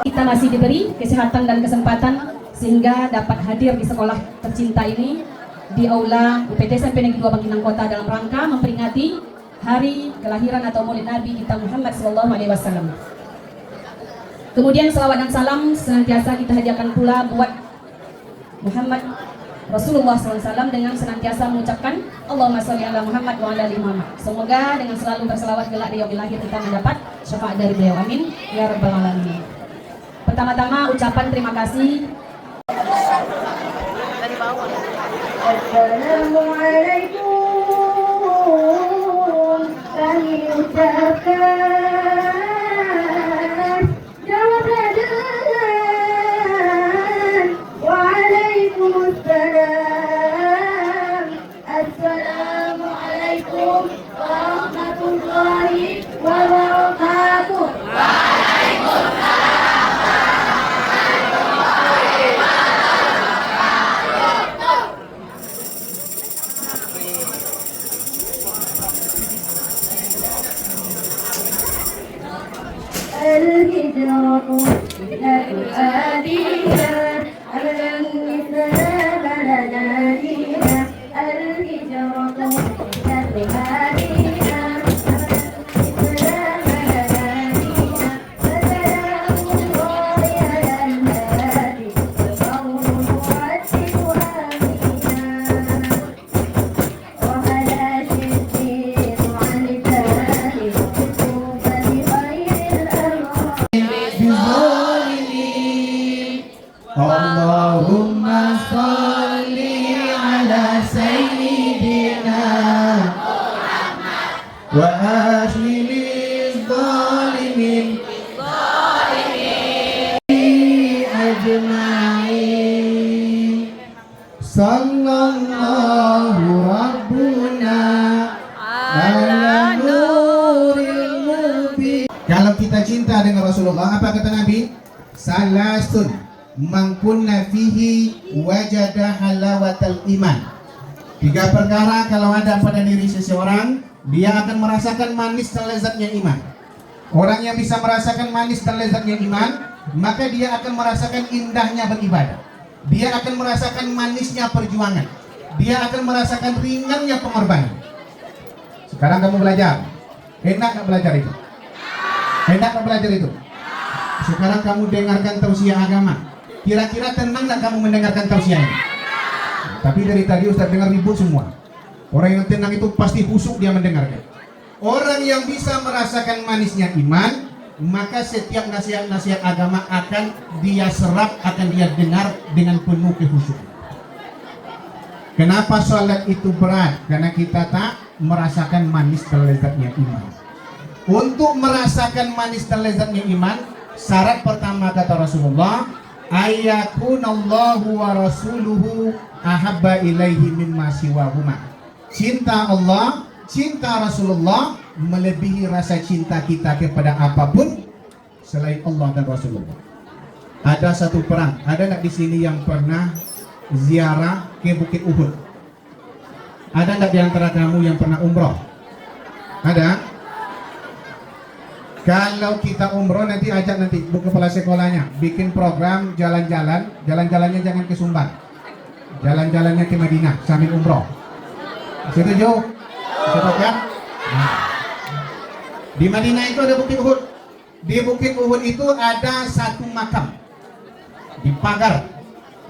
Kita masih diberi kesehatan dan kesempatan sehingga dapat hadir di sekolah tercinta ini di Aula UPT SMP Negeri 2 Bangkinang Kota dalam rangka memperingati hari kelahiran atau Maulid Nabi kita Muhammad SAW. Kemudian selawat dan salam senantiasa kita hadiahkan pula buat Muhammad Rasulullah SAW dengan senantiasa mengucapkan Allahumma sholli ala Muhammad wa ala ali Muhammad. Semoga dengan selalu berselawat kelak di yaumil akhir kita mendapat syafaat dari beliau. Amin ya rabbal alamin. Pertama-tama ucapan terima kasih. Assalamualaikum, kami ucapkan jawab dan waalaikumsalam. Assalamualaikum warahmatullahi wabarakatuh. الهجرة أدينا أبدا مثلنا بلدانينا الهجرة أدينا أبدا مثلنا بلدانينا فسلام الله على الهادي والقول مرتب آمينا وعلى شدين وعن التالي Allahumma sholli ala sayyidina wa aslil zalimin ajma'in. Sallallahu rabbuna ala nuril mubin. Kalau kita cinta dengan Rasulullah, apa kata Nabi? Salasun man kunna fihi wajada halawatal iman. 3 perkara kalau ada pada diri seseorang, dia akan merasakan manis dan lezatnya iman. Orang yang bisa merasakan manis dan lezatnya iman, maka dia akan merasakan indahnya beribadah. Dia akan merasakan manisnya perjuangan. Dia akan merasakan ringannya pengorbanan. Sekarang kamu belajar. Enak gak belajar itu? Enak gak belajar itu? Sekarang kamu dengarkan tausiah agama. Kira-kira tenang gak kamu mendengarkan tausiah ini? Tapi dari tadi Ustaz dengar ribut semua. Orang yang tenang itu pasti husuk dia mendengarkan. Orang yang bisa merasakan manisnya iman, maka setiap nasihat-nasihat agama akan dia serap, akan dia dengar dengan penuh kehusukan. Kenapa sholat itu berat? Karena kita tak merasakan manis dan lezatnya iman. Untuk merasakan manis dan lezatnya iman, syarat pertama kata Rasulullah, ayakunallahu wa rasuluhu ahabba ilaihi mimma siwahuma. Cinta Allah, cinta Rasulullah melebihi rasa cinta kita kepada apapun selain Allah dan Rasulullah. Ada satu perang, ada nggak di sini yang pernah ziarah ke Bukit Uhud? Ada nggak di antara kamu yang pernah umroh? Ada? Kalau kita umroh nanti ajak nanti bu kepala sekolahnya bikin program jalan-jalan, jalan-jalannya jangan ke Sumbar, jalan-jalannya ke Madinah sambil umroh. Setuju? Setuju kan? Nah. Di Madinah itu ada Bukit Uhud. Di Bukit Uhud itu ada satu makam di pagar.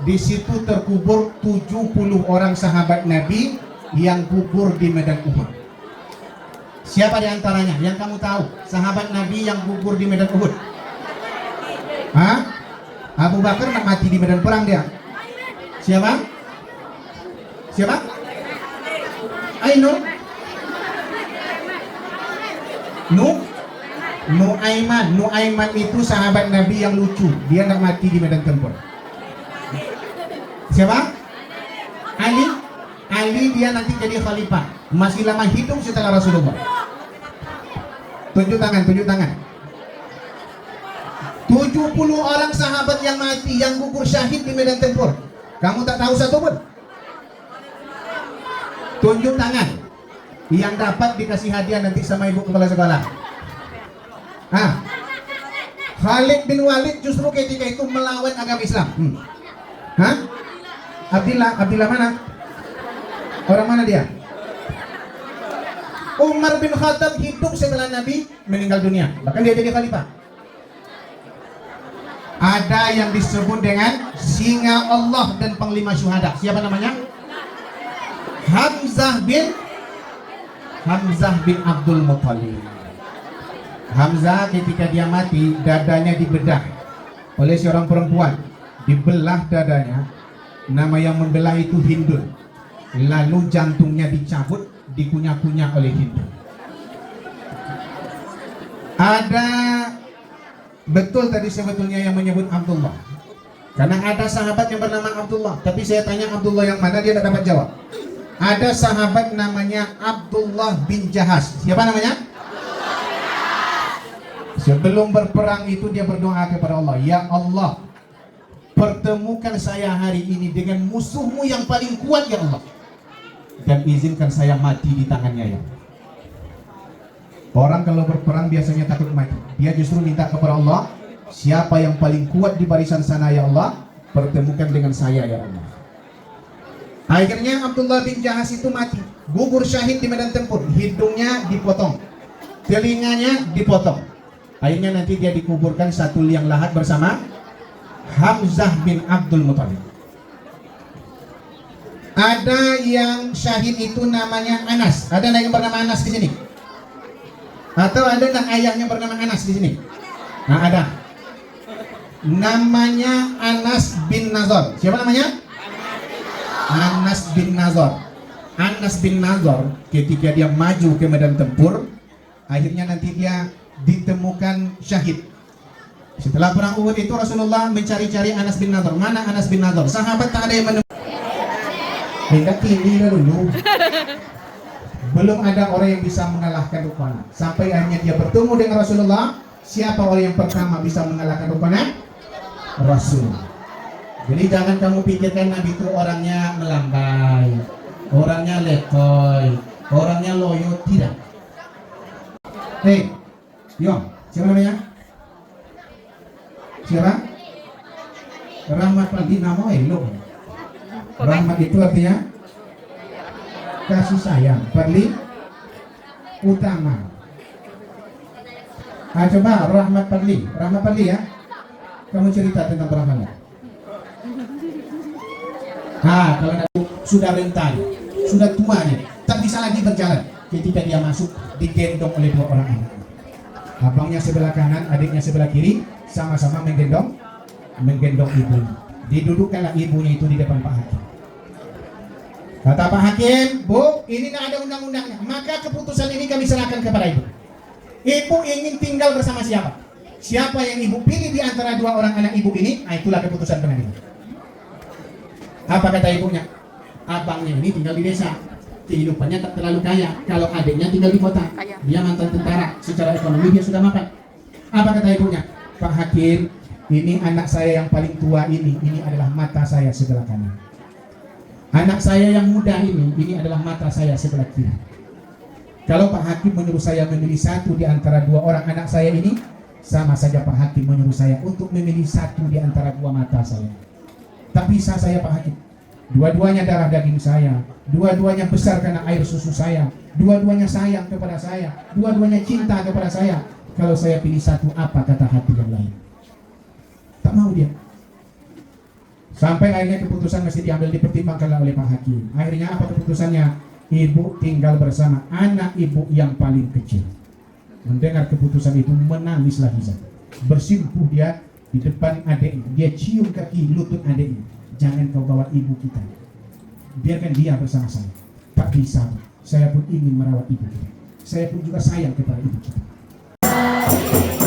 Di situ terkubur 70 orang sahabat Nabi yang gugur di medan Uhud. Siapa di antaranya yang kamu tahu sahabat Nabi yang gugur di medan Uhud? Hah? Abu Bakar nak mati di medan perang dia. Siapa? Siapa? Aino? Nuh? Nuaiman itu sahabat Nabi yang lucu. Dia nggak mati di medan tempur. Siapa? Ali dia nanti jadi khalifah. Masih lama hidup setelah Rasulullah. Tunjuk tangan. 70 orang sahabat yang mati, yang gugur syahid di medan tempur. Kamu tak tahu satu pun? Tunjuk tangan. Yang dapat dikasih hadiah nanti sama ibu kepala sekolah. Khalid bin Walid justru ketika itu melawan agama Islam. Abdillah mana? Orang mana dia? Umar bin Khattab hidup setelah Nabi meninggal dunia. Bahkan dia jadi khalifah. Ada yang disebut dengan singa Allah dan panglima syuhada. Siapa namanya? Hamzah bin Abdul Muthalib. Hamzah ketika dia mati, dadanya dibedah oleh seorang perempuan. Dibelah dadanya. Nama yang membelah itu Hindun. Lalu jantungnya dicabut, dikunyah-kunyah oleh Hindun. Ada betul tadi sebetulnya yang menyebut Abdullah. Karena ada sahabat yang bernama Abdullah. Tapi saya tanya Abdullah yang mana, dia tidak dapat jawab. Ada sahabat namanya Abdullah bin Jahas. Siapa namanya? Sebelum berperang itu dia berdoa kepada Allah, ya Allah, pertemukan saya hari ini dengan musuhmu yang paling kuat ya Allah, dan izinkan saya mati di tangannya ya. Orang kalau berperang biasanya takut mati. Dia justru minta kepada Allah, siapa yang paling kuat di barisan sana ya Allah, pertemukan dengan saya ya Allah. Akhirnya Abdullah bin Jahas itu mati, gugur syahid di medan tempur. Hidungnya dipotong, telinganya dipotong. Akhirnya nanti dia dikuburkan satu liang lahat bersama Hamzah bin Abdul Muthalib. Ada yang syahid itu namanya Anas. Ada yang bernama Anas di sini? Atau ada yang ayahnya bernama Anas di sini? Nah, ada. Namanya Anas bin Nazar. Siapa namanya? Anas bin Nazar. Anas bin Nazar ketika dia maju ke medan tempur, akhirnya nanti dia ditemukan syahid. Setelah perang Uhud itu Rasulullah mencari-cari Anas bin Nazar. Mana Anas bin Nazar? Sahabat tak ada yang menemukan. Hingga kini dulu belum ada orang yang bisa mengalahkan Rukana. Sampai akhirnya dia bertemu dengan Rasulullah. Siapa orang yang pertama bisa mengalahkan Rukana? Rasul. Jadi jangan kamu pikirkan Nabi itu orangnya melambai, orangnya lekoy, orangnya loyo. Tidak. Hei, Yong, siapa namanya? Siapa? Rahmat Pandi nama Elo. Rahmat itu artinya kasih sayang. Perli utama. Coba Rahmat Pandi ya. Kamu cerita tentang Rahmat. Kalau sudah rentan, sudah tua nih, tak bisa lagi berjalan. Ketika dia masuk, digendong oleh dua orang anak. Abangnya sebelah kanan, adiknya sebelah kiri, sama-sama menggendong ibunya. Didudukkanlah ibunya itu di depan Pak Hakim. Kata Pak Hakim, Bu, ini tidak ada undang-undangnya, maka keputusan ini kami serahkan kepada ibu. Ibu ingin tinggal bersama siapa? Siapa yang ibu pilih di antara dua orang anak ibu ini, itulah keputusan pengadilan. Apa kata ibunya? Abangnya ini tinggal di desa, kehidupannya tak terlalu kaya. Kalau adiknya tinggal di kota, dia mantan tentara, secara ekonomi dia sudah mapan. Apa kata ibunya? Pak Hakim, ini anak saya yang paling tua ini adalah mata saya sebelah kanan. Anak saya yang muda ini adalah mata saya sebelah kiri. Kalau Pak Hakim menyuruh saya memilih satu di antara dua orang anak saya ini, sama saja Pak Hakim menyuruh saya untuk memilih satu di antara dua mata saya. Tak bisa saya Pak Hakim. Dua-duanya darah daging saya, dua-duanya besar karena air susu saya, dua-duanya sayang kepada saya, dua-duanya cinta kepada saya. Kalau saya pilih satu, apa kata hati yang lain? Tak mau dia. Sampai akhirnya keputusan mesti diambil, dipertimbangkan oleh Pak Hakim. Akhirnya apa keputusannya? Ibu tinggal bersama anak ibu yang paling kecil. Mendengar keputusan itu menangislah Hiza. Bersimpuh dia di depan adiknya. Dia cium kaki lutut adiknya. Jangan kau bawa ibu kita, biarkan dia bersama saya. Tak bisa, saya pun ingin merawat ibu kita. Saya pun juga sayang kepada ibu kita. Madinah